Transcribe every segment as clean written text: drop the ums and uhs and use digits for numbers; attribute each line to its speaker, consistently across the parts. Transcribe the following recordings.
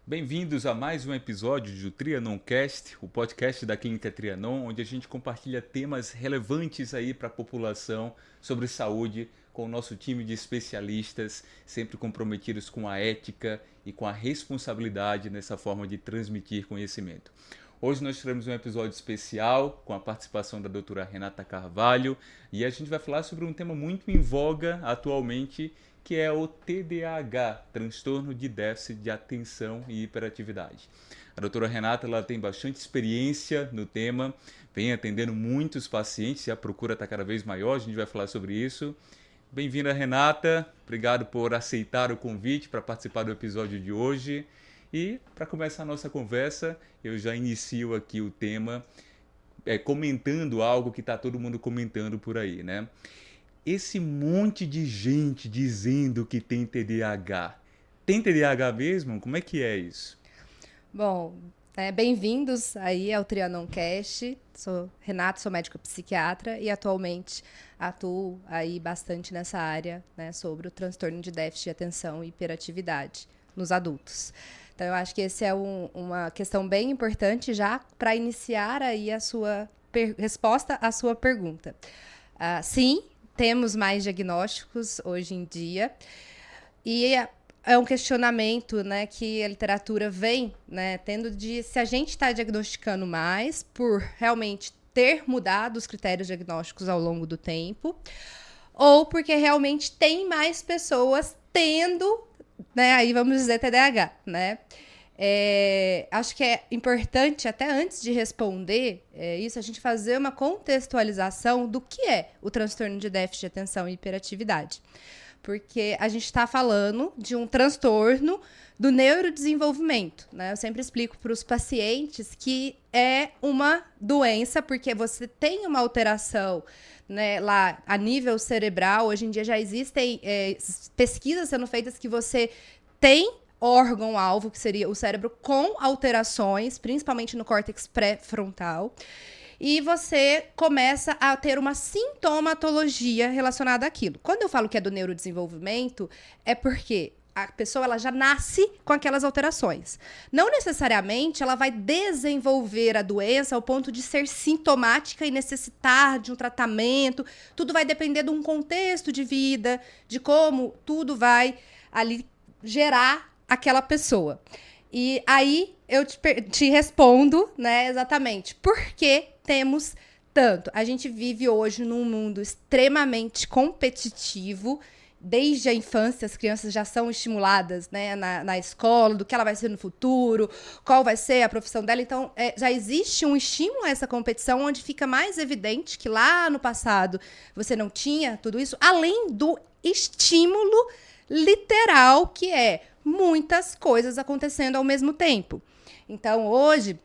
Speaker 1: Bem-vindos a mais um episódio do Trianoncast, o podcast da Clínica Trianon, onde a gente compartilha temas relevantes aí para a população sobre saúde com o nosso time de especialistas, sempre comprometidos com a ética e com a responsabilidade nessa forma de transmitir conhecimento. Hoje nós teremos um episódio especial com a participação da doutora Renata Carvalho e a gente vai falar sobre um tema muito em voga atualmente, que é o TDAH, transtorno de déficit de atenção e hiperatividade. A doutora Renata ela tem bastante experiência no tema, vem atendendo muitos pacientes e a procura está cada vez maior, a gente vai falar sobre isso. Bem-vinda, Renata, obrigado por aceitar o convite para participar do episódio de hoje. E para começar a nossa conversa, eu já inicio aqui o tema comentando algo que está todo mundo comentando por aí, né? Esse monte de gente dizendo que tem TDAH. Tem TDAH mesmo? Como é que é isso?
Speaker 2: Bom, bem-vindos aí ao Trianoncast. Sou Renata, sou médica psiquiatra e atualmente atuo aí bastante nessa área, né, sobre o transtorno de déficit de atenção e hiperatividade nos adultos. Então, eu acho que essa é uma questão bem importante já para iniciar aí a sua resposta à sua pergunta. Sim, temos mais diagnósticos hoje em dia e é um questionamento, né, que a literatura vem, né, tendo de se a gente está diagnosticando mais por realmente ter mudado os critérios diagnósticos ao longo do tempo ou porque realmente tem mais pessoas tendo, né, aí vamos dizer TDAH, né? Acho que é importante, até antes de responder isso, a gente fazer uma contextualização do que é o transtorno de déficit de atenção e hiperatividade. Porque a gente está falando de um transtorno do neurodesenvolvimento, né? Eu sempre explico para os pacientes que é uma doença, porque você tem uma alteração, né, lá a nível cerebral. Hoje em dia já existem pesquisas sendo feitas que você tem órgão-alvo, que seria o cérebro, com alterações, principalmente no córtex pré-frontal, e você começa a ter uma sintomatologia relacionada àquilo. Quando eu falo que é do neurodesenvolvimento, é porque a pessoa ela já nasce com aquelas alterações. Não necessariamente ela vai desenvolver a doença ao ponto de ser sintomática e necessitar de um tratamento. Tudo vai depender de um contexto de vida, de como tudo vai ali gerar aquela pessoa. E aí eu te respondo, né, exatamente por que temos tanto. A gente vive hoje num mundo extremamente competitivo. Desde a infância, as crianças já são estimuladas, né, na escola, do que ela vai ser no futuro, qual vai ser a profissão dela. Então, já existe um estímulo a essa competição, onde fica mais evidente que lá no passado você não tinha tudo isso, além do estímulo literal, que é muitas coisas acontecendo ao mesmo tempo. Então, hoje,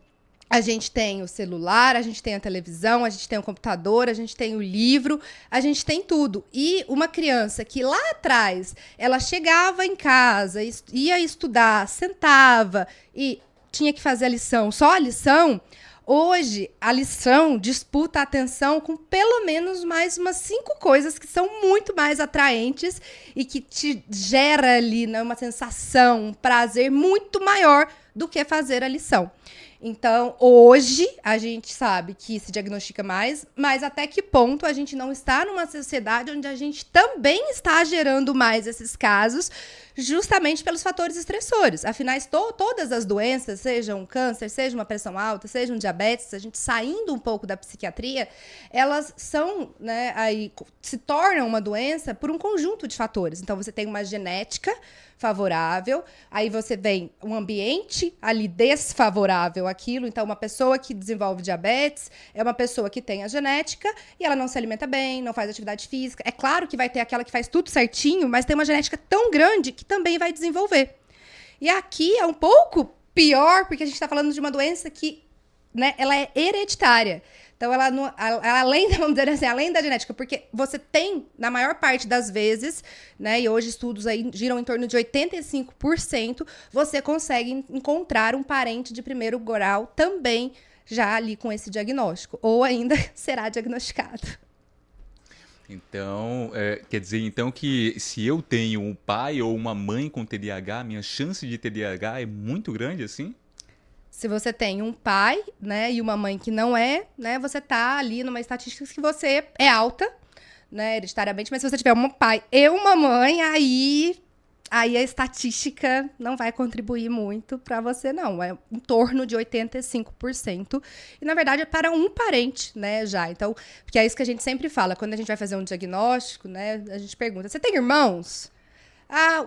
Speaker 2: a gente tem o celular, a gente tem a televisão, a gente tem o computador, a gente tem o livro, a gente tem tudo. E uma criança que lá atrás, ela chegava em casa, ia estudar, sentava e tinha que fazer a lição, só a lição. Hoje, a lição disputa a atenção com pelo menos mais umas 5 coisas que são muito mais atraentes e que te gera ali, né, uma sensação, um prazer muito maior do que fazer a lição. Então, hoje, a gente sabe que se diagnostica mais, mas até que ponto a gente não está numa sociedade onde a gente também está gerando mais esses casos, justamente pelos fatores estressores. Afinal, todas as doenças, seja um câncer, seja uma pressão alta, seja um diabetes, a gente saindo um pouco da psiquiatria, elas são, né, aí se tornam uma doença por um conjunto de fatores. Então, você tem uma genética favorável, aí você vem um ambiente ali desfavorável àquilo. Então, uma pessoa que desenvolve diabetes é uma pessoa que tem a genética e ela não se alimenta bem, não faz atividade física. É claro que vai ter aquela que faz tudo certinho, mas tem uma genética tão grande que também vai desenvolver. E aqui é um pouco pior, porque a gente está falando de uma doença que, né, ela é hereditária. Então, ela além, vamos dizer assim, além da genética, porque você tem, na maior parte das vezes, né, e hoje estudos aí giram em torno de 85%, você consegue encontrar um parente de primeiro grau também já ali com esse diagnóstico, ou ainda será diagnosticado.
Speaker 1: Então, quer dizer então que se eu tenho um pai ou uma mãe com TDAH, minha chance de TDAH é muito grande assim?
Speaker 2: Se você tem um pai, né, e uma mãe que não é, né, você tá ali numa estatística que você é alta, né, hereditariamente, mas se você tiver um pai e uma mãe, aí a estatística não vai contribuir muito para você, não. É em torno de 85%. E, na verdade, é para um parente, né, já. Então, porque é isso que a gente sempre fala. Quando a gente vai fazer um diagnóstico, né, a gente pergunta, você tem irmãos? Ah,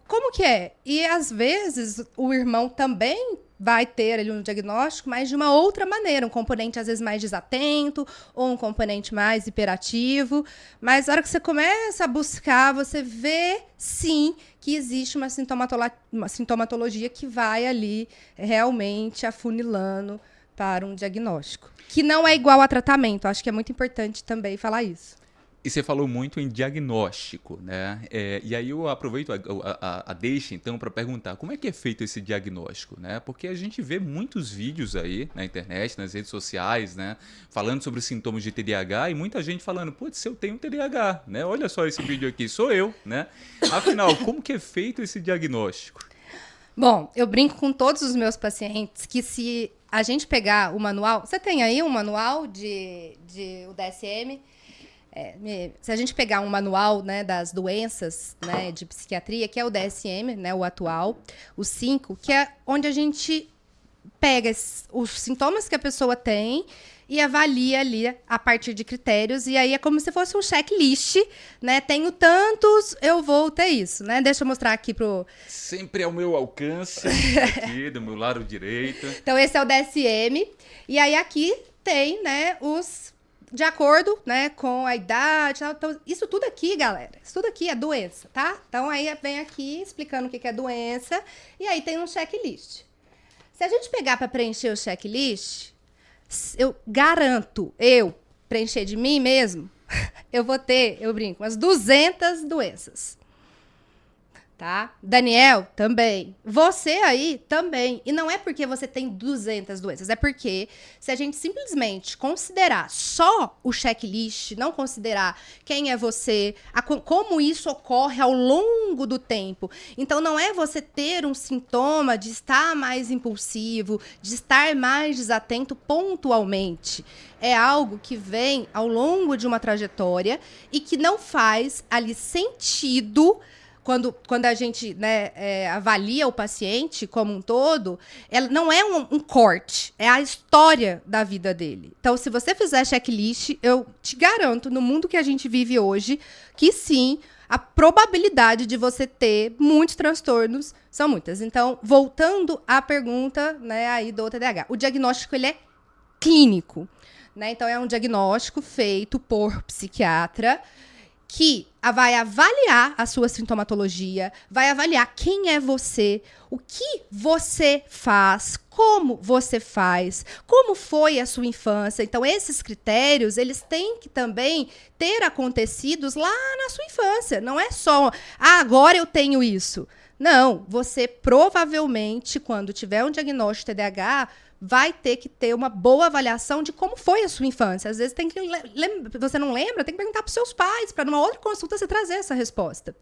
Speaker 2: como que é? E, às vezes, o irmão também vai ter ali um diagnóstico, mas de uma outra maneira, um componente às vezes mais desatento, ou um componente mais hiperativo, mas na hora que você começa a buscar, você vê, sim, que existe uma sintomatologia que vai ali realmente afunilando para um diagnóstico, que não é igual a tratamento, acho que é muito importante também falar isso.
Speaker 1: E você falou muito em diagnóstico, né? E aí eu aproveito a deixa, então, para perguntar como é que é feito esse diagnóstico, né? Porque a gente vê muitos vídeos aí na internet, nas redes sociais, né? Falando sobre os sintomas de TDAH e muita gente falando, putz, eu tenho TDAH, né? Olha só esse vídeo aqui, sou eu, né? Afinal, como que é feito esse diagnóstico?
Speaker 2: Bom, eu brinco com todos os meus pacientes que se a gente pegar o manual... Você tem aí um manual de o DSM... se a gente pegar um manual, né, das doenças, né, de psiquiatria, que é o DSM, né, o atual, o 5, que é onde a gente pega os sintomas que a pessoa tem e avalia ali a partir de critérios, e aí é como se fosse um checklist, né? Tenho tantos, eu vou ter isso, né? Deixa eu mostrar aqui pro...
Speaker 1: Sempre ao meu alcance, aqui do meu lado direito.
Speaker 2: Então, esse é o DSM, e aí aqui tem, né, os... de acordo, né, com a idade, então, isso tudo aqui, galera, isso tudo aqui é doença, tá? Então, aí vem aqui explicando o que é doença, e aí tem um checklist. Se a gente pegar para preencher o checklist, eu garanto, eu preencher de mim mesmo, eu vou ter, eu brinco, umas 200 doenças. Tá? Daniel, também. Você aí, também. E não é porque você tem 200 doenças, é porque se a gente simplesmente considerar só o checklist, não considerar quem é você, como isso ocorre ao longo do tempo. Então, não é você ter um sintoma de estar mais impulsivo, de estar mais desatento pontualmente. É algo que vem ao longo de uma trajetória e que não faz ali sentido... Quando a gente, né, avalia o paciente como um todo, ela não é um corte, é a história da vida dele. Então, se você fizer checklist, eu te garanto, no mundo que a gente vive hoje, que sim, a probabilidade de você ter muitos transtornos são muitas. Então, voltando à pergunta, né, aí do TDAH, o diagnóstico ele é clínico, né? Então, é um diagnóstico feito por psiquiatra, que vai avaliar a sua sintomatologia, vai avaliar quem é você, o que você faz, como você faz, como foi a sua infância. Então, esses critérios, eles têm que também ter acontecidos lá na sua infância. Não é só, agora eu tenho isso. Não, você provavelmente, quando tiver um diagnóstico de TDAH, vai ter que ter uma boa avaliação de como foi a sua infância. Às vezes tem que você não lembra, tem que perguntar para os seus pais, para numa outra consulta você trazer essa resposta.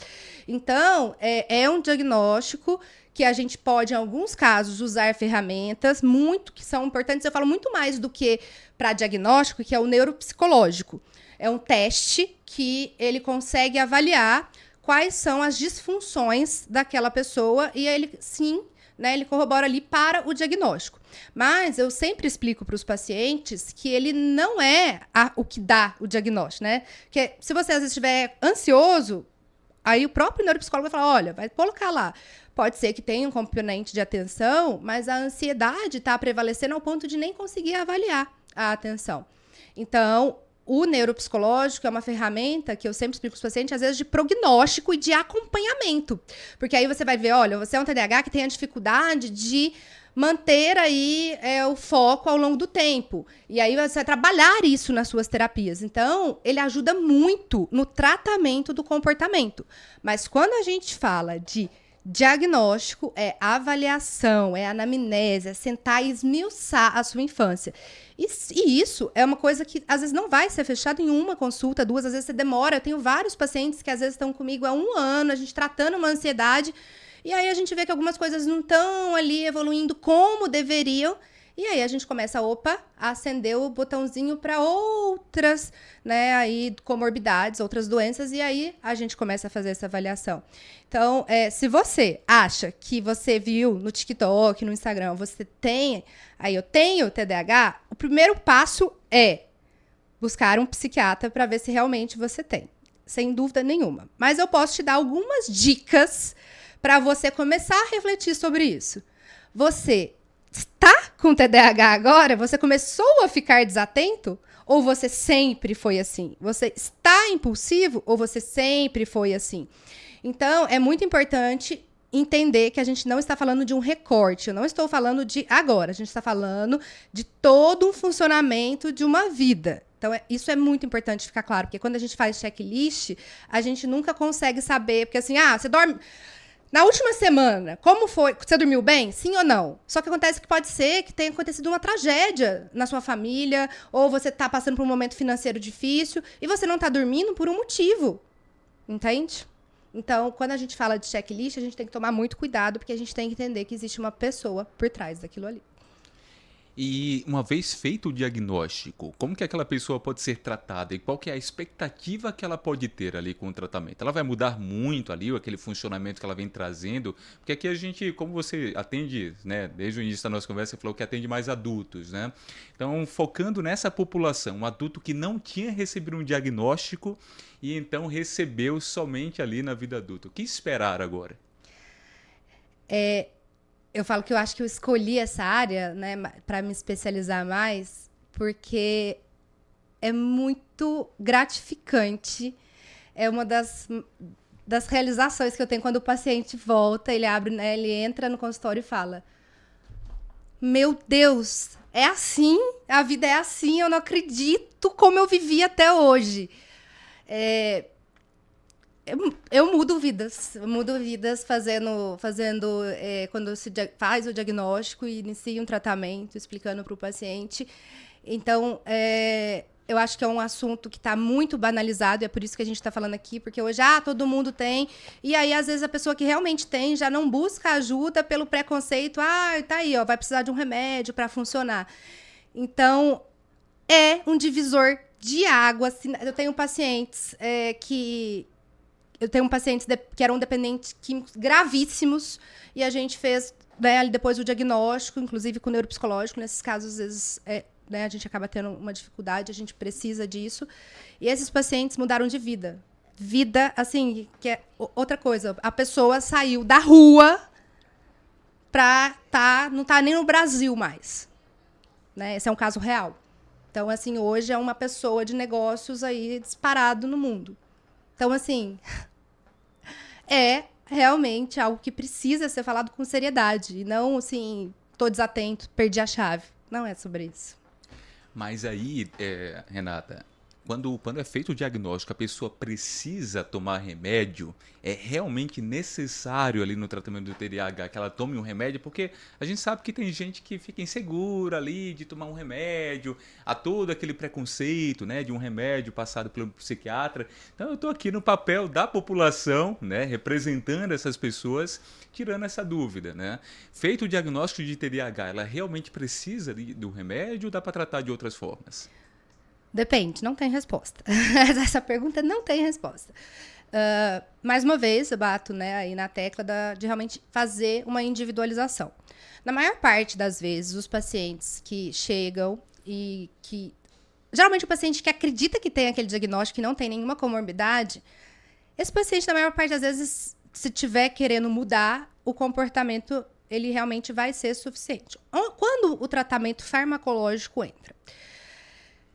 Speaker 2: Então, é um diagnóstico que a gente pode, em alguns casos, usar ferramentas muito que são importantes. Eu falo muito mais do que para diagnóstico, que é o neuropsicológico. É um teste que ele consegue avaliar quais são as disfunções daquela pessoa e ele, sim, né, ele corrobora ali para o diagnóstico. Mas eu sempre explico para os pacientes que ele não é o que dá o diagnóstico, né? Porque se você às vezes estiver ansioso, aí o próprio neuropsicólogo vai falar, olha, vai colocar lá. Pode ser que tenha um componente de atenção, mas a ansiedade está prevalecendo ao ponto de nem conseguir avaliar a atenção. Então, o neuropsicológico é uma ferramenta que eu sempre explico para os pacientes, às vezes, de prognóstico e de acompanhamento. Porque aí você vai ver, olha, você é um TDAH que tem a dificuldade de manter aí o foco ao longo do tempo. E aí você vai trabalhar isso nas suas terapias. Então, ele ajuda muito no tratamento do comportamento. Mas quando a gente fala de Diagnóstico é avaliação, é anamnese, é sentar e esmiuçar a sua infância. E isso é uma coisa que, às vezes, não vai ser fechado em uma consulta, duas, às vezes você demora. Eu tenho vários pacientes que, às vezes, estão comigo há 1 ano, a gente tratando uma ansiedade, e aí a gente vê que algumas coisas não estão ali evoluindo como deveriam, e aí a gente começa, a acender o botãozinho para outras, né, aí, comorbidades, outras doenças, e aí a gente começa a fazer essa avaliação. Então, se você acha que você viu no TikTok, no Instagram, você tem, eu tenho TDAH, o primeiro passo é buscar um psiquiatra para ver se realmente você tem, sem dúvida nenhuma. Mas eu posso te dar algumas dicas para você começar a refletir sobre isso. Você está com TDAH agora? Você começou a ficar desatento? Ou você sempre foi assim? Você está impulsivo? Ou você sempre foi assim? Então, é muito importante entender que a gente não está falando de um recorte. Eu não estou falando de agora. A gente está falando de todo um funcionamento de uma vida. Então, isso é muito importante ficar claro. Porque quando a gente faz checklist, a gente nunca consegue saber. Porque assim, você dorme... Na última semana, como foi? Você dormiu bem? Sim ou não? Só que acontece que pode ser que tenha acontecido uma tragédia na sua família, ou você está passando por um momento financeiro difícil, e você não está dormindo por um motivo. Entende? Então, quando a gente fala de checklist, a gente tem que tomar muito cuidado, porque a gente tem que entender que existe uma pessoa por trás daquilo ali.
Speaker 1: E uma vez feito o diagnóstico, como que aquela pessoa pode ser tratada e qual que é a expectativa que ela pode ter ali com o tratamento? Ela vai mudar muito ali aquele funcionamento que ela vem trazendo? Porque aqui a gente, como você atende, né, desde o início da nossa conversa, você falou que atende mais adultos, né? Então, focando nessa população, um adulto que não tinha recebido um diagnóstico e então recebeu somente ali na vida adulta. O que esperar agora?
Speaker 2: Eu falo que eu acho que eu escolhi essa área, né, para me especializar mais, porque é muito gratificante. É uma das realizações que eu tenho quando o paciente volta, ele abre, né, ele entra no consultório e fala: meu Deus, é assim? A vida é assim? Eu não acredito como eu vivi até hoje. Eu mudo vidas fazendo quando se faz o diagnóstico e inicia um tratamento, explicando para o paciente. Então, eu acho que é um assunto que está muito banalizado, e é por isso que a gente está falando aqui, porque hoje todo mundo tem, e aí às vezes a pessoa que realmente tem já não busca ajuda pelo preconceito, tá aí, vai precisar de um remédio para funcionar. Então, é um divisor de água. Eu tenho pacientes que eram dependentes químicos gravíssimos, e a gente fez, né, depois o diagnóstico, inclusive com neuropsicológico. Nesses casos, às vezes, né, a gente acaba tendo uma dificuldade, a gente precisa disso. E esses pacientes mudaram de vida. Vida, assim, que é outra coisa. A pessoa saiu da rua não tá nem no Brasil mais. Né? Esse é um caso real. Então, assim, hoje é uma pessoa de negócios aí disparado no mundo. Então, assim, é realmente algo que precisa ser falado com seriedade. E não, assim, tô desatento, perdi a chave. Não é sobre isso.
Speaker 1: Mas aí, Renata, quando é feito o diagnóstico, a pessoa precisa tomar remédio, é realmente necessário ali no tratamento do TDAH que ela tome um remédio, porque a gente sabe que tem gente que fica insegura ali de tomar um remédio, há todo aquele preconceito, né, de um remédio passado pelo psiquiatra. Então eu estou aqui no papel da população, né, representando essas pessoas, tirando essa dúvida, né? Feito o diagnóstico de TDAH, ela realmente precisa do remédio ou dá para tratar de outras formas?
Speaker 2: Depende, não tem resposta. Essa pergunta não tem resposta. Mais uma vez, eu bato, né, aí na tecla de realmente fazer uma individualização. Na maior parte das vezes, os pacientes que chegam e que... Geralmente, o paciente que acredita que tem aquele diagnóstico e não tem nenhuma comorbidade, esse paciente, na maior parte das vezes, se tiver querendo mudar, o comportamento, ele realmente vai ser suficiente. Quando o tratamento farmacológico entra,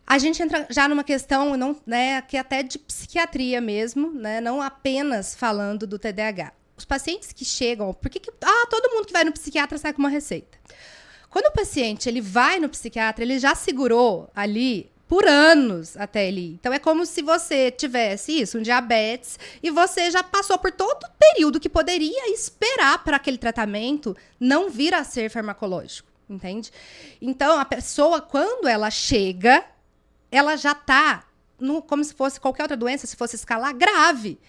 Speaker 2: a gente entra já numa questão, né, que até de psiquiatria mesmo, né, não apenas falando do TDAH. Os pacientes que chegam... todo mundo que vai no psiquiatra sai com uma receita. Quando o paciente ele vai no psiquiatra, ele já segurou ali por anos até ele ir. Então, é como se você tivesse isso, um diabetes, e você já passou por todo o período que poderia esperar para aquele tratamento não vir a ser farmacológico, entende? Então, a pessoa, quando ela chega, ela já está como se fosse qualquer outra doença, se fosse escalar, grave.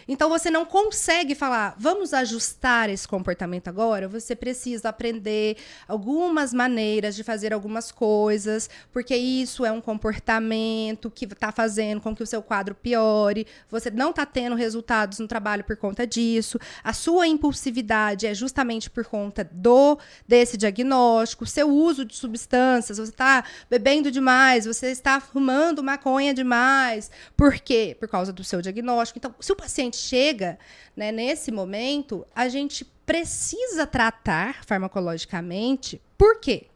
Speaker 2: Então, você não consegue falar, vamos ajustar esse comportamento agora? Você precisa aprender algumas maneiras de fazer algumas coisas, porque isso é um comportamento que está fazendo com que o seu quadro piore. Você não está tendo resultados no trabalho por conta disso. A sua impulsividade é justamente por conta desse diagnóstico. Seu uso de substâncias, você está bebendo demais, você está fumando maconha demais. Por quê? Por causa do seu diagnóstico. Então, se o paciente chega, né, nesse momento, a gente precisa tratar farmacologicamente. Por quê?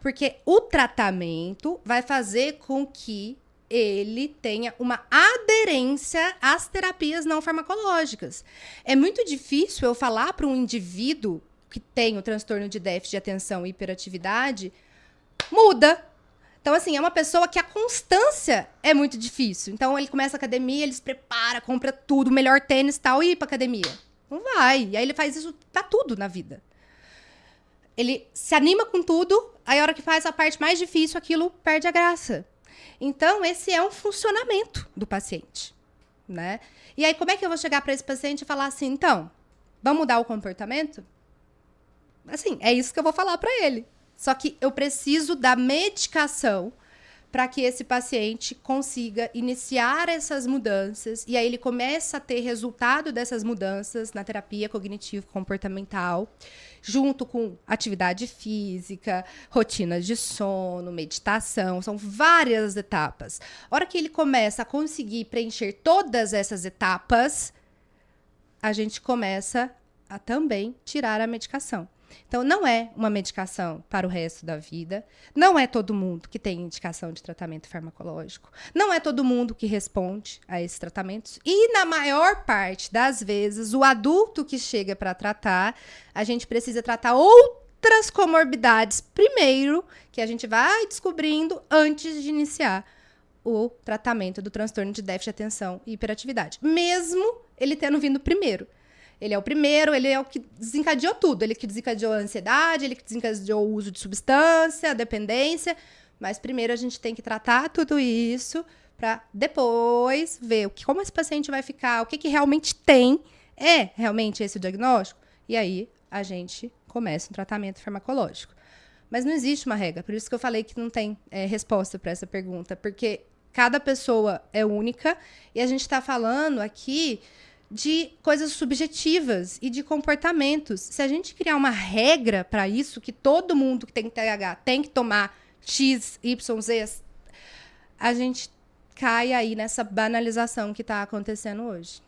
Speaker 2: Porque o tratamento vai fazer com que ele tenha uma aderência às terapias não farmacológicas. É muito difícil eu falar para um indivíduo que tem o transtorno de déficit de atenção e hiperatividade, muda. Então, assim, é uma pessoa que a constância é muito difícil. Então, ele começa a academia, ele se prepara, compra tudo, melhor tênis e tal, e ir pra academia. Não vai. E aí ele faz isso pra tudo na vida. Ele se anima com tudo, aí a hora que faz a parte mais difícil, aquilo perde a graça. Então, esse é um funcionamento do paciente, né? E aí, como é que eu vou chegar para esse paciente e falar assim, então, vamos mudar o comportamento? Assim, é isso que eu vou falar para ele. Só que eu preciso da medicação para que esse paciente consiga iniciar essas mudanças e aí ele começa a ter resultado dessas mudanças na terapia cognitivo-comportamental, junto com atividade física, rotinas de sono, meditação, são várias etapas. A hora que ele começa a conseguir preencher todas essas etapas, a gente começa a também tirar a medicação. Então, não é uma medicação para o resto da vida. Não é todo mundo que tem indicação de tratamento farmacológico. Não é todo mundo que responde a esses tratamentos. E, na maior parte das vezes, o adulto que chega para tratar, a gente precisa tratar outras comorbidades primeiro, que a gente vai descobrindo antes de iniciar o tratamento do transtorno de déficit de atenção e hiperatividade. Mesmo ele tendo vindo primeiro. Ele é o primeiro, ele é o que desencadeou tudo. Ele que desencadeou a ansiedade, ele que desencadeou o uso de substância, a dependência. Mas primeiro a gente tem que tratar tudo isso para depois ver como esse paciente vai ficar, o que realmente tem. É realmente esse o diagnóstico? E aí a gente começa um tratamento farmacológico. Mas não existe uma regra, por isso que eu falei que não tem resposta para essa pergunta. Porque cada pessoa é única e a gente está falando aqui de coisas subjetivas e de comportamentos. Se a gente criar uma regra para isso, que todo mundo que tem TDAH tem que tomar X, Y, Z, a gente cai aí nessa banalização que está acontecendo hoje.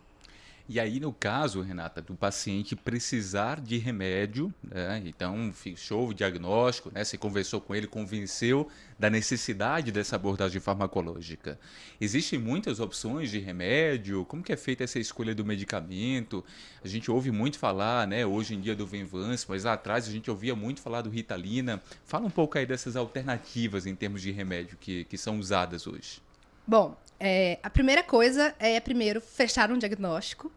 Speaker 1: E aí, no caso, Renata, do paciente precisar de remédio, né? Então, fechou o diagnóstico, né? Você conversou com ele, convenceu da necessidade dessa abordagem farmacológica. Existem muitas opções de remédio? Como que é feita essa escolha do medicamento? A gente ouve muito falar, né, hoje em dia do Venvance, mas lá atrás a gente ouvia muito falar do Ritalina. Fala um pouco aí dessas alternativas em termos de remédio que são usadas hoje.
Speaker 2: Bom, a primeira coisa é, primeiro, fechar um diagnóstico.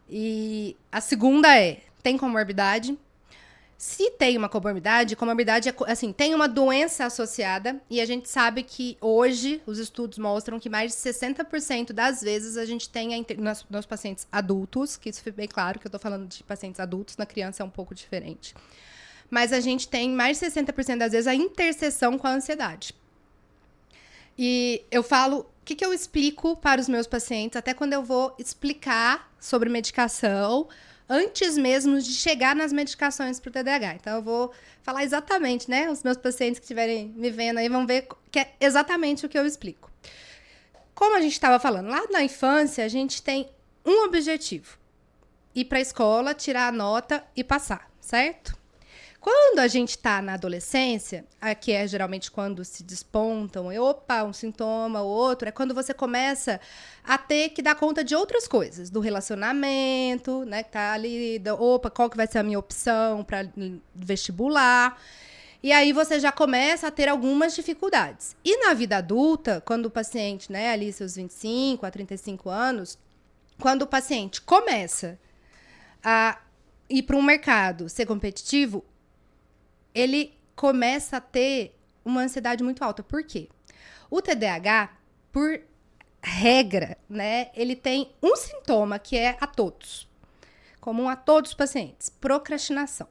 Speaker 2: E a segunda tem comorbidade? Se tem uma comorbidade é assim, tem uma doença associada. E a gente sabe que hoje os estudos mostram que mais de 60% das vezes a gente tem nos pacientes adultos, que isso fica bem claro que eu tô falando de pacientes adultos, na criança é um pouco diferente. Mas a gente tem mais de 60% das vezes a interseção com a ansiedade. E eu falo, o que eu explico para os meus pacientes, até quando eu vou explicar sobre medicação, antes mesmo de chegar nas medicações para o TDAH. Então, eu vou falar exatamente, né? Os meus pacientes que estiverem me vendo aí vão ver que é exatamente o que eu explico. Como a gente estava falando, lá na infância, a gente tem um objetivo. Ir para a escola, tirar a nota e passar, certo? Quando a gente está na adolescência, que é geralmente quando se despontam, um sintoma ou outro, é quando você começa a ter que dar conta de outras coisas, do relacionamento, né, que tá ali, qual que vai ser a minha opção para vestibular. E aí você já começa a ter algumas dificuldades. E na vida adulta, quando o paciente, né, ali seus 25 a 35 anos, quando o paciente começa a ir para um mercado ser competitivo, ele começa a ter uma ansiedade muito alta. Por quê? O TDAH, por regra, né, ele tem um sintoma que é a todos, comum a todos os pacientes: procrastinação.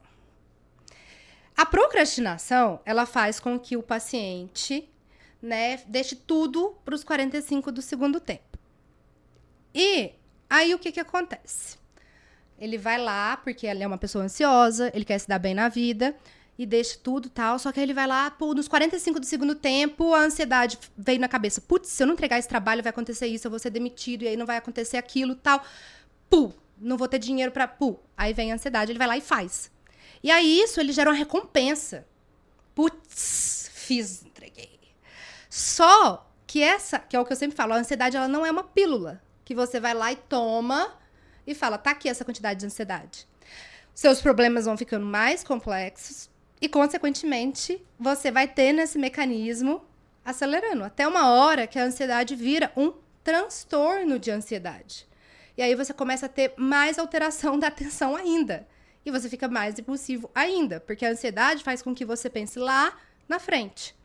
Speaker 2: A procrastinação, ela faz com que o paciente, né, deixe tudo para os 45 do segundo tempo. E aí o que acontece? Ele vai lá, porque ele é uma pessoa ansiosa, ele quer se dar bem na vida, e deixa tudo tal, só que aí ele vai lá, pô, nos 45 do segundo tempo, a ansiedade veio na cabeça. Putz, se eu não entregar esse trabalho, vai acontecer isso, eu vou ser demitido, e aí não vai acontecer aquilo, tal. Pô, não vou ter dinheiro pra... Pô, aí vem a ansiedade, ele vai lá e faz. E aí isso, ele gera uma recompensa. Putz, fiz, entreguei. Só que essa, que é o que eu sempre falo, a ansiedade, ela não é uma pílula que você vai lá e toma e fala, tá aqui essa quantidade de ansiedade. Seus problemas vão ficando mais complexos e, consequentemente, você vai ter nesse mecanismo acelerando. Até uma hora que a ansiedade vira um transtorno de ansiedade. E aí você começa a ter mais alteração da atenção ainda. E você fica mais impulsivo ainda, porque a ansiedade faz com que você pense lá na frente.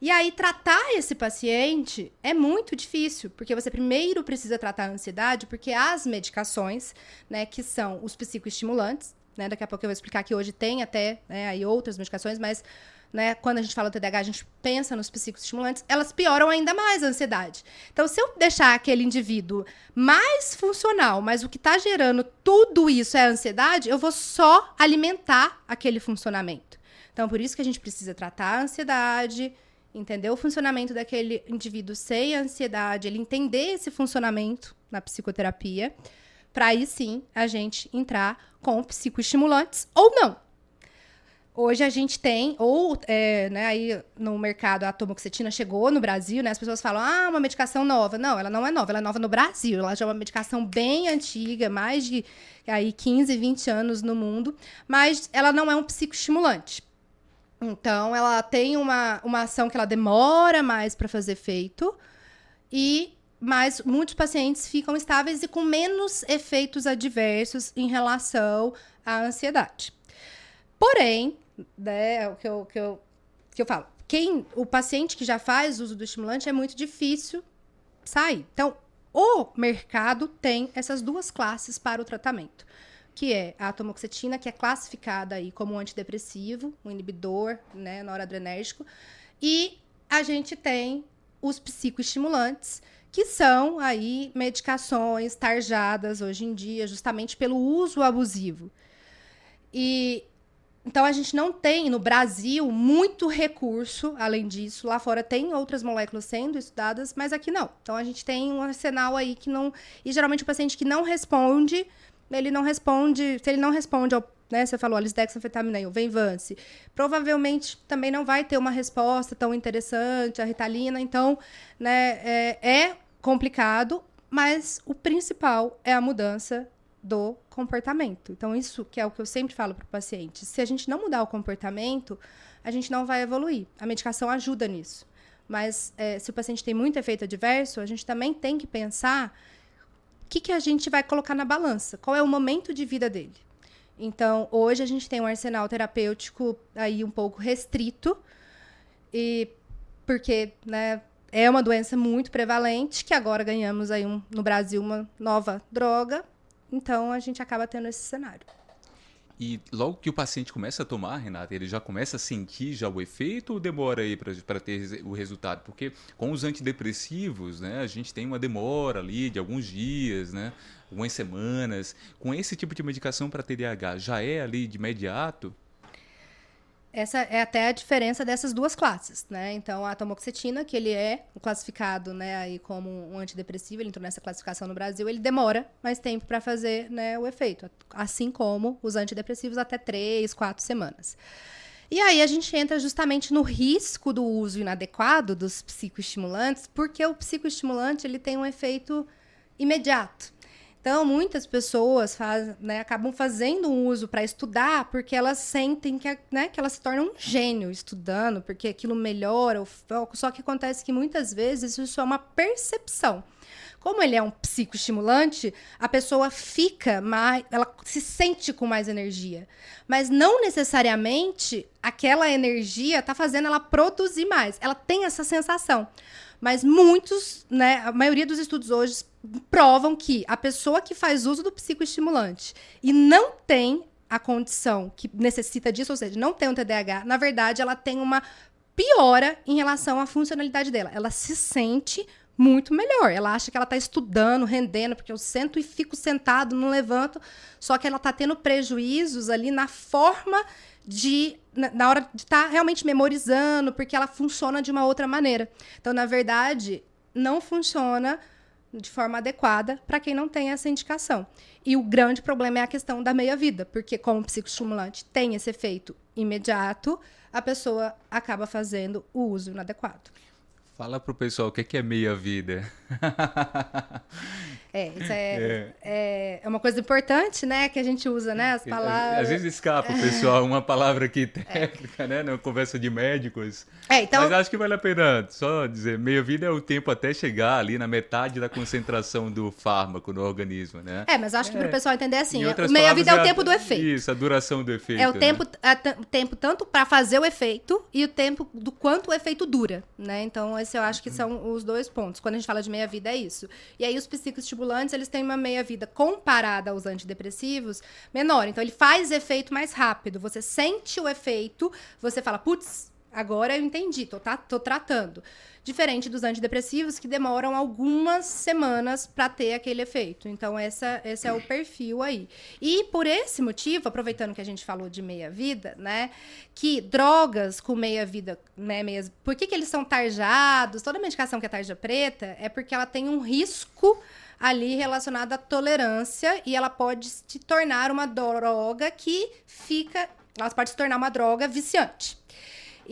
Speaker 2: E aí, tratar esse paciente é muito difícil, porque você primeiro precisa tratar a ansiedade, porque as medicações, né, que são os psicoestimulantes, né, daqui a pouco eu vou explicar que hoje tem até, né, aí outras medicações, mas, né, quando a gente fala do TDAH, a gente pensa nos psicoestimulantes, elas pioram ainda mais a ansiedade. Então, se eu deixar aquele indivíduo mais funcional, mas o que está gerando tudo isso é a ansiedade, eu vou só alimentar aquele funcionamento. Então, por isso que a gente precisa tratar a ansiedade, entender o funcionamento daquele indivíduo sem ansiedade, ele entender esse funcionamento na psicoterapia, para aí sim a gente entrar com psicoestimulantes ou não. Hoje a gente tem, né, aí no mercado a atomoxetina chegou no Brasil, né? As pessoas falam, uma medicação nova. Não, ela não é nova, ela é nova no Brasil. Ela já é uma medicação bem antiga, mais de aí, 15, 20 anos no mundo, mas ela não é um psicoestimulante. Então, ela tem uma ação que ela demora mais para fazer efeito, mas muitos pacientes ficam estáveis e com menos efeitos adversos em relação à ansiedade. Porém, né, o que eu falo, o paciente que já faz uso do estimulante é muito difícil sair. Então, o mercado tem essas duas classes para o tratamento, que é a atomoxetina, que é classificada aí como um antidepressivo, um inibidor, né, noradrenérgico, e a gente tem os psicoestimulantes, que são aí medicações tarjadas hoje em dia, justamente pelo uso abusivo. Então, a gente não tem, no Brasil, muito recurso, além disso. Lá fora tem outras moléculas sendo estudadas, mas aqui não. Então, a gente tem um arsenal aí que não... E, geralmente, o paciente que não responde, ele não responde... Se ele não responde ao... Né, você falou, a lisdexanfetamina e o Venvance, provavelmente também não vai ter uma resposta tão interessante, a Ritalina. Então, né, é complicado, mas o principal é a mudança do comportamento. Então, isso que é o que eu sempre falo para o paciente. Se a gente não mudar o comportamento, a gente não vai evoluir. A medicação ajuda nisso. Mas se o paciente tem muito efeito adverso, a gente também tem que pensar o que a gente vai colocar na balança. Qual é o momento de vida dele? Então, hoje a gente tem um arsenal terapêutico aí um pouco restrito, porque, né, é uma doença muito prevalente, que agora ganhamos aí no Brasil uma nova droga. Então, a gente acaba tendo esse cenário.
Speaker 1: E logo que o paciente começa a tomar, Renata, ele já começa a sentir já o efeito ou demora aí para ter o resultado? Porque com os antidepressivos, né, a gente tem uma demora ali de alguns dias, né, algumas semanas. Com esse tipo de medicação para TDAH, já é ali de imediato?
Speaker 2: Essa é até a diferença dessas duas classes, né? Então, a atomoxetina, que ele é classificado, né, aí como um antidepressivo, ele entrou nessa classificação no Brasil, ele demora mais tempo para fazer, né, o efeito. Assim como os antidepressivos, até 3, 4 semanas. E aí a gente entra justamente no risco do uso inadequado dos psicoestimulantes, porque o psicoestimulante ele tem um efeito imediato. Então, muitas pessoas acabam fazendo um uso para estudar porque elas sentem que elas se tornam um gênio estudando, porque aquilo melhora o foco. Só que acontece que muitas vezes isso é uma percepção. Como ele é um psicoestimulante, a pessoa ela se sente com mais energia. Mas não necessariamente aquela energia está fazendo ela produzir mais. Ela tem essa sensação. Mas a maioria dos estudos hoje provam que a pessoa que faz uso do psicoestimulante e não tem a condição que necessita disso, ou seja, não tem um TDAH, na verdade, ela tem uma piora em relação à funcionalidade dela. Ela se sente muito melhor. Ela acha que ela está estudando, rendendo, porque eu sento e fico sentado, não levanto. Só que ela está tendo prejuízos ali na forma na hora de estar realmente memorizando, porque ela funciona de uma outra maneira. Então, na verdade, não funciona de forma adequada para quem não tem essa indicação. E o grande problema é a questão da meia-vida, porque como o psicoestimulante tem esse efeito imediato, a pessoa acaba fazendo o uso inadequado.
Speaker 1: Fala pro pessoal o que é meia-vida.
Speaker 2: Isso é uma coisa importante, né? Que a gente usa, né? As palavras.
Speaker 1: Às vezes escapa, pessoal, uma palavra aqui técnica, né? Na conversa de médicos.
Speaker 2: Então...
Speaker 1: Mas acho que vale a pena só dizer, meia-vida é o tempo até chegar ali na metade da concentração do fármaco no organismo, né?
Speaker 2: Mas acho que para o pessoal entender assim,
Speaker 1: o
Speaker 2: meia-vida é o tempo do efeito.
Speaker 1: Isso, a duração do efeito.
Speaker 2: É o tempo tanto para fazer o efeito e o tempo do quanto o efeito dura, né? Então, esse eu acho que são os dois pontos. Quando a gente fala de meia-vida, é isso. E aí, os psicoestimulantes, eles têm uma meia-vida comparada aos antidepressivos menor. Então, ele faz efeito mais rápido. Você sente o efeito, você fala, putz, agora eu entendi, tô tratando. Diferente dos antidepressivos, que demoram algumas semanas para ter aquele efeito. Então, esse é o perfil aí. E por esse motivo, aproveitando que a gente falou de meia-vida, né? Que drogas com meia-vida, né? Por que eles são tarjados? Toda medicação que é tarja preta é porque ela tem um risco ali relacionado à tolerância e ela pode se tornar uma droga ela pode se tornar uma droga viciante.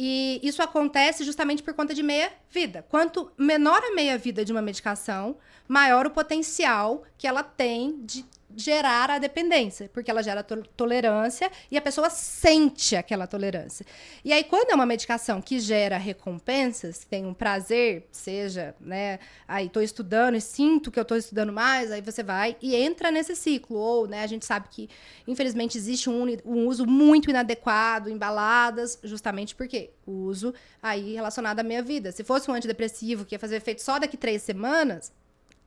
Speaker 2: E isso acontece justamente por conta de meia-vida. Quanto menor a meia-vida de uma medicação, maior o potencial que ela tem de gerar a dependência, porque ela gera tolerância e a pessoa sente aquela tolerância. E aí, quando é uma medicação que gera recompensas, que tem um prazer, seja, né, aí tô estudando e sinto que eu tô estudando mais, aí você vai e entra nesse ciclo. Ou, né, a gente sabe que, infelizmente, existe um uso muito inadequado em baladas, justamente porque o uso aí relacionado à meia-vida. Se fosse um antidepressivo que ia fazer efeito só daqui 3 semanas,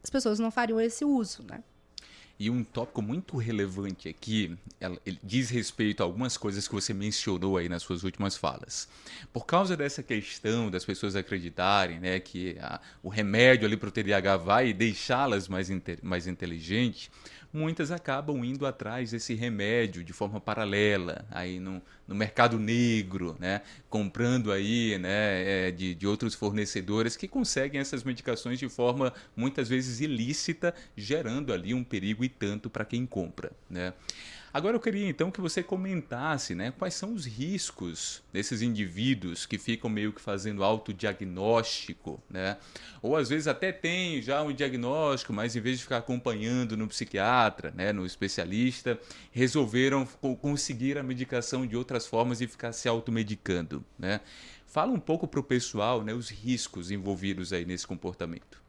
Speaker 2: as pessoas não fariam esse uso, né?
Speaker 1: E um tópico muito relevante aqui, ele diz respeito a algumas coisas que você mencionou aí nas suas últimas falas. Por causa dessa questão das pessoas acreditarem, né, que o remédio ali para o TDAH vai deixá-las mais inteligentes, muitas acabam indo atrás desse remédio de forma paralela, aí no mercado negro, né, comprando aí, né, de outros fornecedores que conseguem essas medicações de forma muitas vezes ilícita, gerando ali um perigo e tanto para quem compra, né? Agora eu queria então que você comentasse, né, quais são os riscos desses indivíduos que ficam meio que fazendo autodiagnóstico, né? Ou às vezes até tem já um diagnóstico, mas em vez de ficar acompanhando no psiquiatra, né, no especialista, resolveram conseguir a medicação de outras formas e ficar se automedicando, né? Fala um pouco para o pessoal, né, os riscos envolvidos aí nesse comportamento.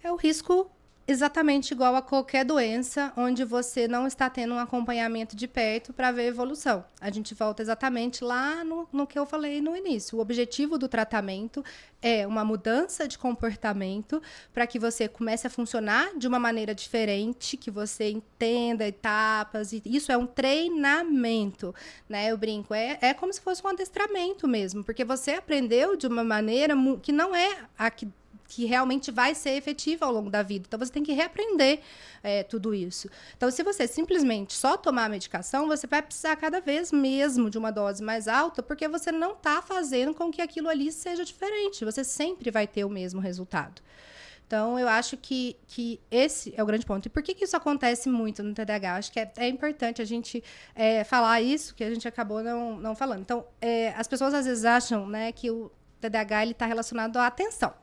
Speaker 2: É o risco exatamente igual a qualquer doença onde você não está tendo um acompanhamento de perto para ver a evolução. A gente volta exatamente lá no que eu falei no início. O objetivo do tratamento é uma mudança de comportamento para que você comece a funcionar de uma maneira diferente, que você entenda etapas, e isso é um treinamento, né? Eu brinco, é como se fosse um adestramento mesmo, porque você aprendeu de uma maneira que não é a que realmente vai ser efetiva ao longo da vida. Então, você tem que reaprender tudo isso. Então, se você simplesmente só tomar a medicação, você vai precisar cada vez mesmo de uma dose mais alta, porque você não está fazendo com que aquilo ali seja diferente. Você sempre vai ter o mesmo resultado. Então, eu acho que esse é o grande ponto. E por que isso acontece muito no TDAH? Acho que é importante a gente falar isso, que a gente acabou não falando. Então, as pessoas às vezes acham, né, que o TDAH está relacionado à atenção.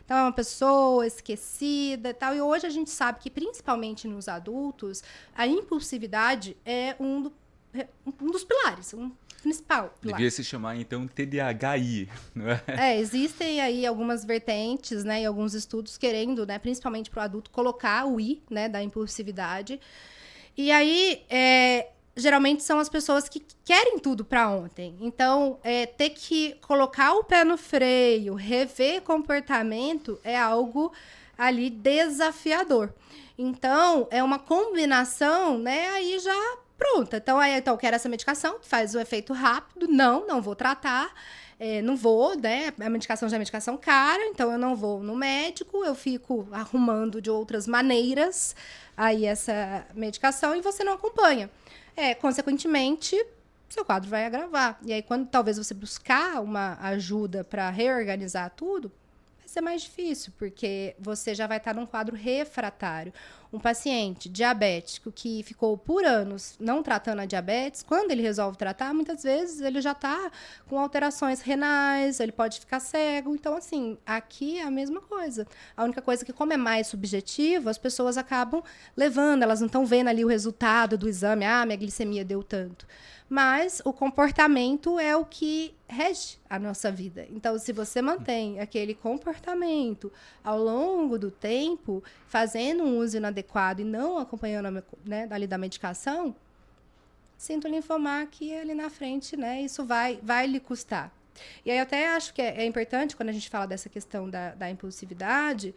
Speaker 2: Então, é uma pessoa esquecida e tal. E hoje a gente sabe que, principalmente nos adultos, a impulsividade é um dos pilares, um principal pilar.
Speaker 1: Devia se chamar, então, TDAHI, não é?
Speaker 2: Existem aí algumas vertentes, né, e alguns estudos querendo, né, principalmente para o adulto, colocar o I, né, da impulsividade. E aí, geralmente são as pessoas que querem tudo para ontem. Então, ter que colocar o pé no freio, rever comportamento é algo ali desafiador. Então, é uma combinação, né, aí já pronta. Então, eu quero essa medicação, que faz o efeito rápido. Não vou tratar. Não vou, né? A medicação já é medicação cara, então eu não vou no médico, eu fico arrumando de outras maneiras aí essa medicação e você não acompanha. Consequentemente, seu quadro vai agravar. E aí, quando talvez você buscar uma ajuda para reorganizar tudo, vai ser mais difícil, porque você já vai estar num quadro refratário. Um paciente diabético que ficou por anos não tratando a diabetes, quando ele resolve tratar, muitas vezes ele já está com alterações renais, ele pode ficar cego. Então, assim, aqui é a mesma coisa. A única coisa é que, como é mais subjetivo, as pessoas acabam levando, elas não estão vendo ali o resultado do exame, minha glicemia deu tanto. Mas o comportamento é o que rege a nossa vida. Então, se você mantém aquele comportamento ao longo do tempo, fazendo um uso inadequado e não acompanhando, né, ali da medicação, sinto lhe informar que ali na frente, né, isso vai lhe custar. E aí eu até acho que é importante quando a gente fala dessa questão da impulsividade,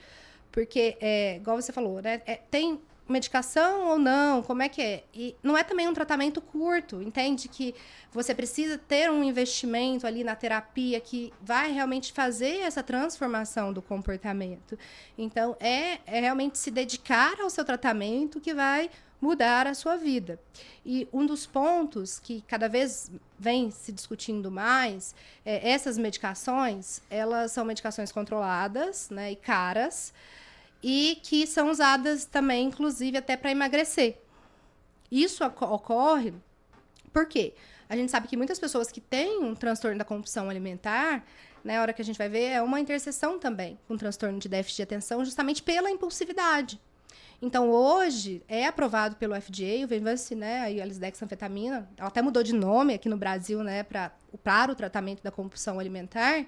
Speaker 2: porque, igual você falou, né, tem medicação ou não, como é que é? E não é também um tratamento curto, entende? Que você precisa ter um investimento ali na terapia que vai realmente fazer essa transformação do comportamento. Então, é realmente se dedicar ao seu tratamento que vai mudar a sua vida. E um dos pontos que cada vez vem se discutindo mais, essas medicações, elas são medicações controladas, né, e caras, e que são usadas também, inclusive, até para emagrecer. Isso ocorre por quê? A gente sabe que muitas pessoas que têm um transtorno da compulsão alimentar, né, a hora que a gente vai ver, é uma interseção também com transtorno de déficit de atenção, justamente pela impulsividade. Então, hoje, é aprovado pelo FDA, o Venvance, né, a lisdexanfetamina, ela até mudou de nome aqui no Brasil, né, para o tratamento da compulsão alimentar,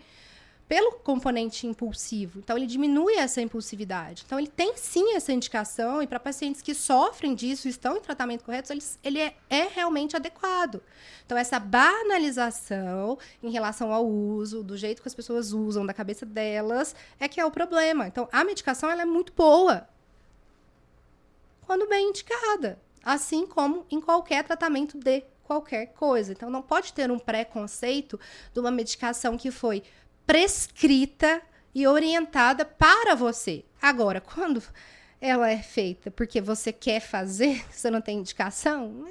Speaker 2: pelo componente impulsivo. Então, ele diminui essa impulsividade. Então, ele tem sim essa indicação, e para pacientes que sofrem disso e estão em tratamento correto, ele é realmente adequado. Então, essa banalização em relação ao uso, do jeito que as pessoas usam, da cabeça delas, é que é o problema. Então, a medicação ela é muito boa quando bem indicada, assim como em qualquer tratamento de qualquer coisa. Então, não pode ter um preconceito de uma medicação que foi prescrita e orientada para você. Agora, quando ela é feita porque você quer fazer, você não tem indicação,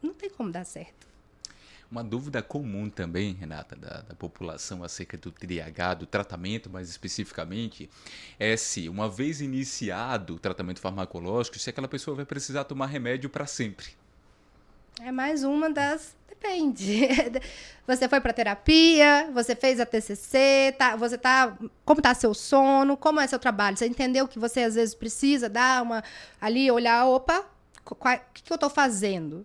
Speaker 2: não tem como dar certo.
Speaker 1: Uma dúvida comum também, Renata, da população acerca do TDAH, do tratamento mais especificamente, é se, uma vez iniciado o tratamento farmacológico, se aquela pessoa vai precisar tomar remédio para sempre.
Speaker 2: É mais uma das... Depende. Você foi para terapia, você fez a TCC, como tá seu sono, como é seu trabalho? Você entendeu que você às vezes precisa dar olhar, o que eu tô fazendo?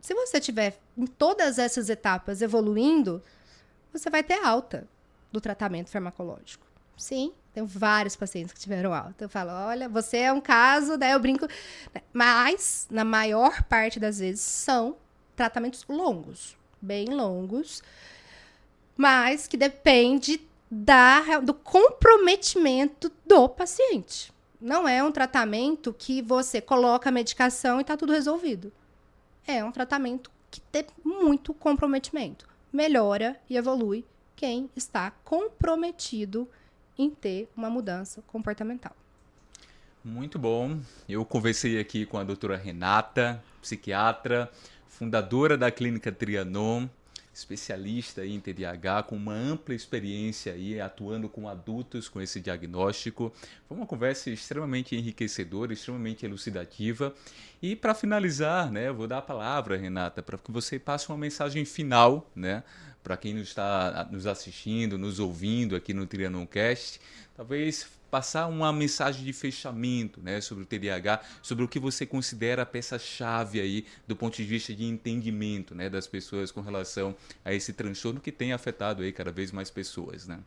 Speaker 2: Se você tiver em todas essas etapas evoluindo, você vai ter alta do tratamento farmacológico. Sim, tenho vários pacientes que tiveram alta. Eu falo, olha, você é um caso, daí eu brinco, mas na maior parte das vezes são tratamentos longos, bem longos, mas que depende do comprometimento do paciente. Não é um tratamento que você coloca a medicação e está tudo resolvido. É um tratamento que tem muito comprometimento. Melhora e evolui quem está comprometido em ter uma mudança comportamental.
Speaker 1: Muito bom. Eu conversei aqui com a doutora Renata, psiquiatra, fundadora da Clínica Trianon, especialista em TDAH, com uma ampla experiência aí, atuando com adultos com esse diagnóstico. Foi uma conversa extremamente enriquecedora, extremamente elucidativa. E para finalizar, né, eu vou dar a palavra, Renata, para que você passe uma mensagem final, né, para quem está nos assistindo, nos ouvindo aqui no TrianonCast, talvez passar uma mensagem de fechamento, né, sobre o TDAH, sobre o que você considera a peça-chave aí do ponto de vista de entendimento, né, das pessoas com relação a esse transtorno que tem afetado aí cada vez mais pessoas, né?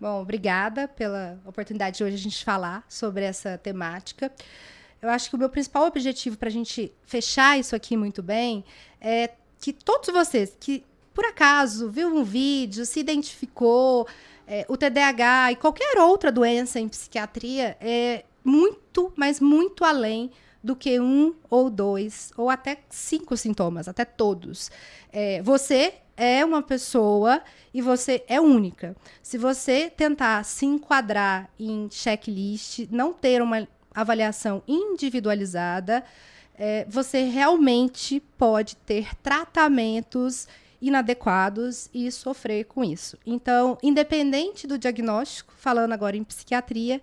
Speaker 2: Bom, obrigada pela oportunidade de hoje a gente falar sobre essa temática. Eu acho que o meu principal objetivo para a gente fechar isso aqui muito bem é que todos vocês que, por acaso, viu um vídeo, se identificou, o TDAH e qualquer outra doença em psiquiatria é muito, mas muito além do que 1 ou 2 ou até 5 sintomas, até todos. Você é uma pessoa e você é única. Se você tentar se enquadrar em checklist, não ter uma avaliação individualizada, você realmente pode ter tratamentos inadequados e sofrer com isso. Então, independente do diagnóstico, falando agora em psiquiatria,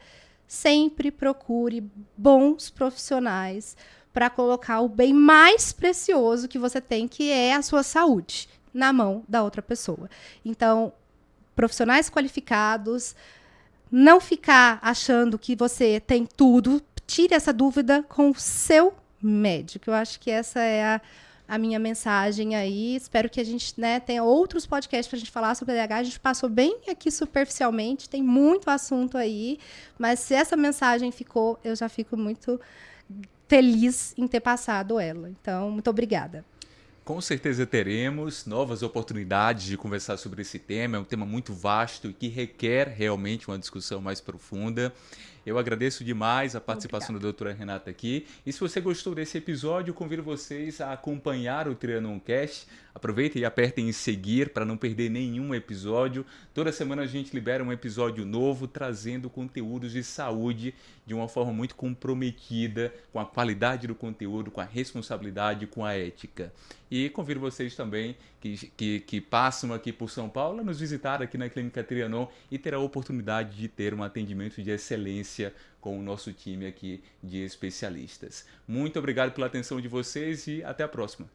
Speaker 2: sempre procure bons profissionais para colocar o bem mais precioso que você tem, que é a sua saúde, na mão da outra pessoa. Então, profissionais qualificados, não ficar achando que você tem tudo, tire essa dúvida com o seu médico. Eu acho que essa é a minha mensagem aí. Espero que a gente, né, tenha outros podcasts para a gente falar sobre TDAH. A gente passou bem aqui superficialmente, tem muito assunto aí, mas se essa mensagem ficou, eu já fico muito feliz em ter passado ela. Então, muito obrigada.
Speaker 1: Com certeza teremos novas oportunidades de conversar sobre esse tema. É um tema muito vasto e que requer realmente uma discussão mais profunda. Eu agradeço demais a participação da doutora Renata aqui. E se você gostou desse episódio, convido vocês a acompanhar o TrianonCast. Aproveitem e apertem em seguir para não perder nenhum episódio. Toda semana a gente libera um episódio novo, trazendo conteúdos de saúde de uma forma muito comprometida com a qualidade do conteúdo, com a responsabilidade, com a ética. E convido vocês também que passam aqui por São Paulo a nos visitar aqui na Clínica Trianon e ter a oportunidade de ter um atendimento de excelência com o nosso time aqui de especialistas. Muito obrigado pela atenção de vocês e até a próxima.